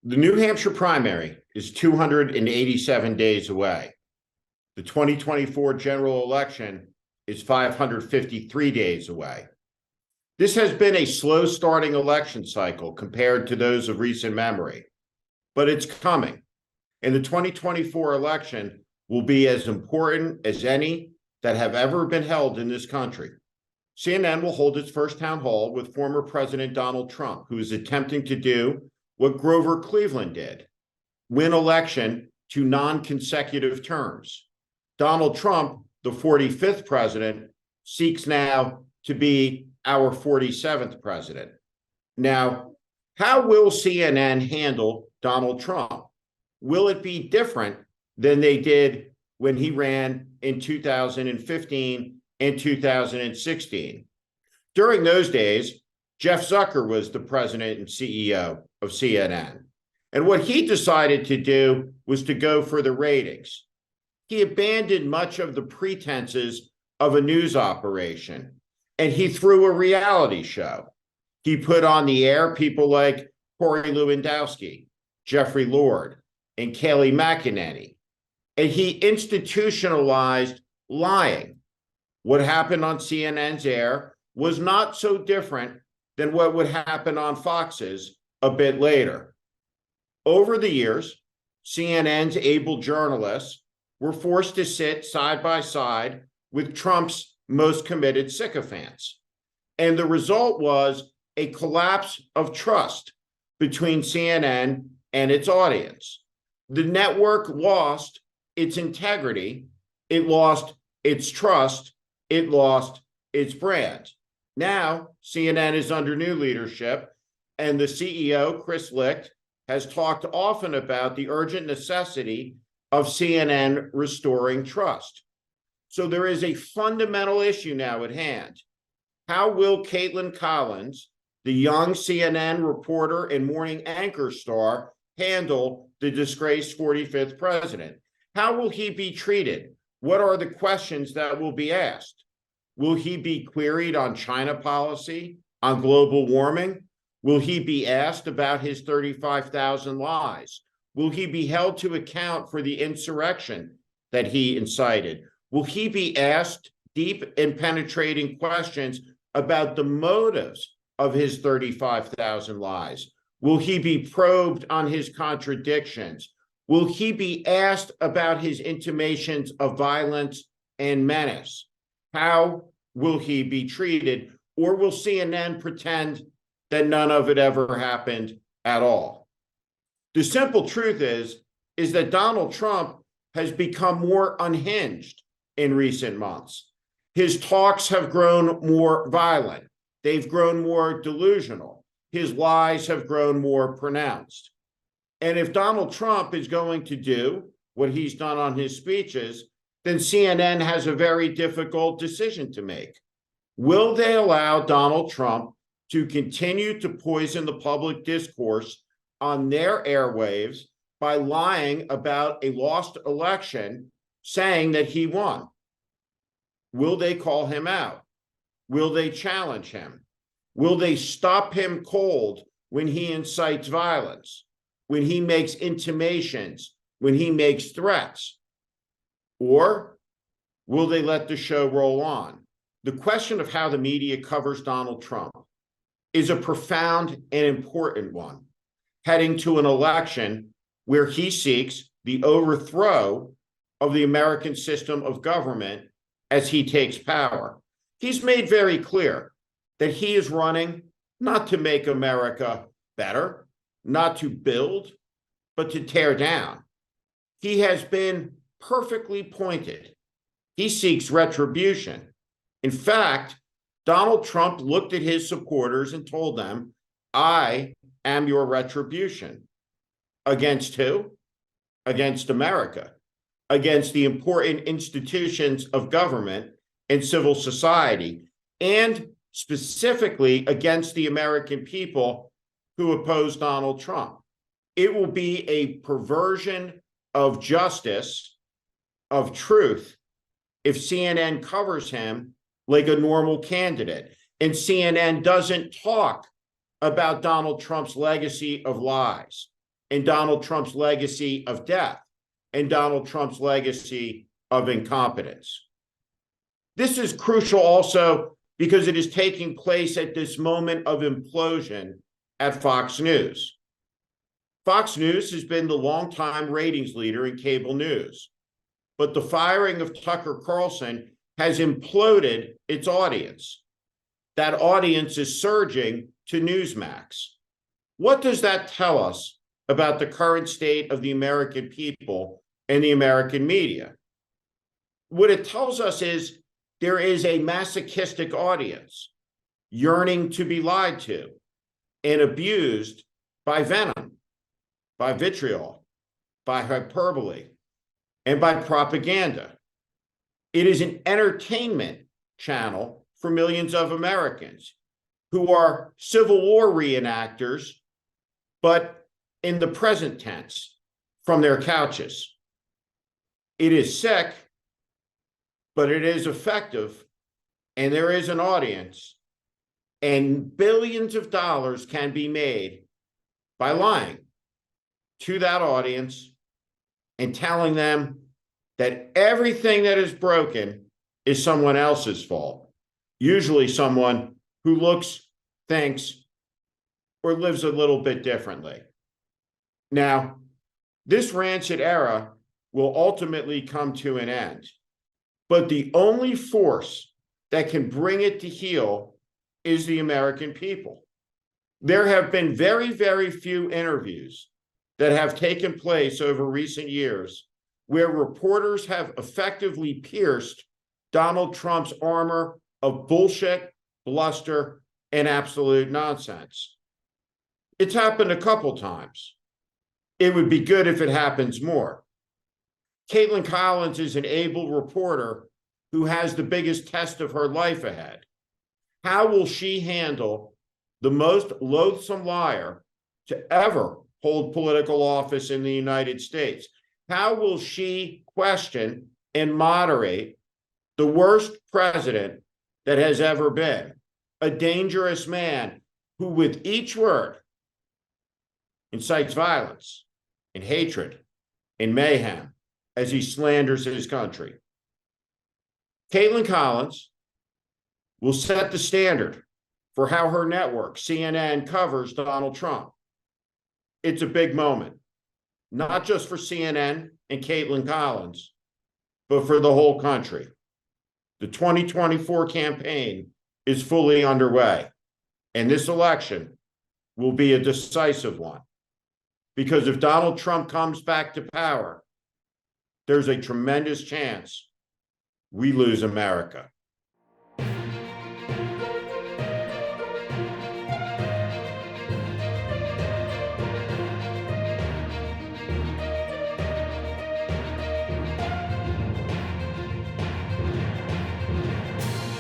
The New Hampshire primary is 287 days away. The 2024 general election is 553 days away. This has been a slow starting election cycle compared to those of recent memory, but it's coming. And the 2024 election will be as important as any that have ever been held in this country. CNN will hold its first town hall with former President Donald Trump, who is attempting to do what Grover Cleveland did, win election to non-consecutive terms. Donald Trump, the 45th president, seeks now to be our 47th president. Now, how will CNN handle Donald Trump? Will it be different than they did when he ran in 2015 and 2016? During those days, Jeff Zucker was the president and CEO of CNN. And what he decided to do was to go for the ratings. He abandoned much of the pretenses of a news operation, and he threw a reality show. He put on the air people like Corey Lewandowski, Jeffrey Lord, and Kayleigh McEnany, and he institutionalized lying. What happened on CNN's air was not so different than what would happen on Fox's a bit later. Over the years, CNN's able journalists were forced to sit side by side with Trump's most committed sycophants. And the result was a collapse of trust between CNN and its audience. The network lost its integrity, it lost its trust, it lost its brand. Now, CNN is under new leadership, and the CEO, Chris Licht, has talked often about the urgent necessity of CNN restoring trust. So there is a fundamental issue now at hand. How will Caitlin Collins, the young CNN reporter and morning anchor star, handle the disgraced 45th president? How will he be treated? What are the questions that will be asked? Will he be queried on China policy, on global warming? Will he be asked about his 35,000 lies? Will he be held to account for the insurrection that he incited? Will he be asked deep and penetrating questions about the motives of his 35,000 lies? Will he be probed on his contradictions? Will he be asked about his intimations of violence and menace? How will he be treated? Or will CNN pretend that none of it ever happened at all? The simple truth is that Donald Trump has become more unhinged in recent months. His talks have grown more violent. They've grown more delusional. His lies have grown more pronounced. And if Donald Trump is going to do what he's done on his speeches, then CNN has a very difficult decision to make. Will they allow Donald Trump to continue to poison the public discourse on their airwaves by lying about a lost election, saying that he won? Will they call him out? Will they challenge him? Will they stop him cold when he incites violence, when he makes intimations, when he makes threats? Or will they let the show roll on? The question of how the media covers Donald Trump is a profound and important one, heading to an election where he seeks the overthrow of the American system of government as he takes power. He's made very clear that he is running not to make America better, not to build, but to tear down. He has been perfectly pointed. He seeks retribution. In fact, Donald Trump looked at his supporters and told them, "I am your retribution." Against who? Against America, against the important institutions of government and civil society, and specifically against the American people who oppose Donald Trump. It will be a perversion of justice, of truth, if CNN covers him like a normal candidate, and CNN doesn't talk about Donald Trump's legacy of lies. and Donald Trump's legacy of death and Donald Trump's legacy of incompetence. This is crucial also because it is taking place at this moment of implosion at Fox News. Fox News has been the longtime ratings leader in cable news, but the firing of Tucker Carlson has imploded its audience. That audience is surging to Newsmax. What does that tell us about the current state of the American people and the American media? What it tells us is there is a masochistic audience yearning to be lied to and abused by venom, by vitriol, by hyperbole, and by propaganda. It is an entertainment channel for millions of Americans who are Civil War reenactors, but in the present tense, from their couches. It is sick, but it is effective, and there is an audience, and billions of dollars can be made by lying to that audience and telling them that everything that is broken is someone else's fault, usually someone who looks, thinks, or lives a little bit differently. Now, this rancid era will ultimately come to an end, but the only force that can bring it to heel is the American people. There have been very, very few interviews that have taken place over recent years where reporters have effectively pierced Donald Trump's armor of bullshit, bluster, and absolute nonsense. It's happened a couple times. It would be good if it happens more. Caitlin Collins is an able reporter who has the biggest test of her life ahead. How will she handle the most loathsome liar to ever hold political office in the United States? How will she question and moderate the worst president that has ever been? A dangerous man who, with each word, incites violence and hatred and mayhem as he slanders his country. Caitlin Collins will set the standard for how her network, CNN, covers Donald Trump. It's a big moment, not just for CNN and Caitlin Collins, but for the whole country. The 2024 campaign is fully underway, and this election will be a decisive one. Because if Donald Trump comes back to power, there's a tremendous chance we lose America.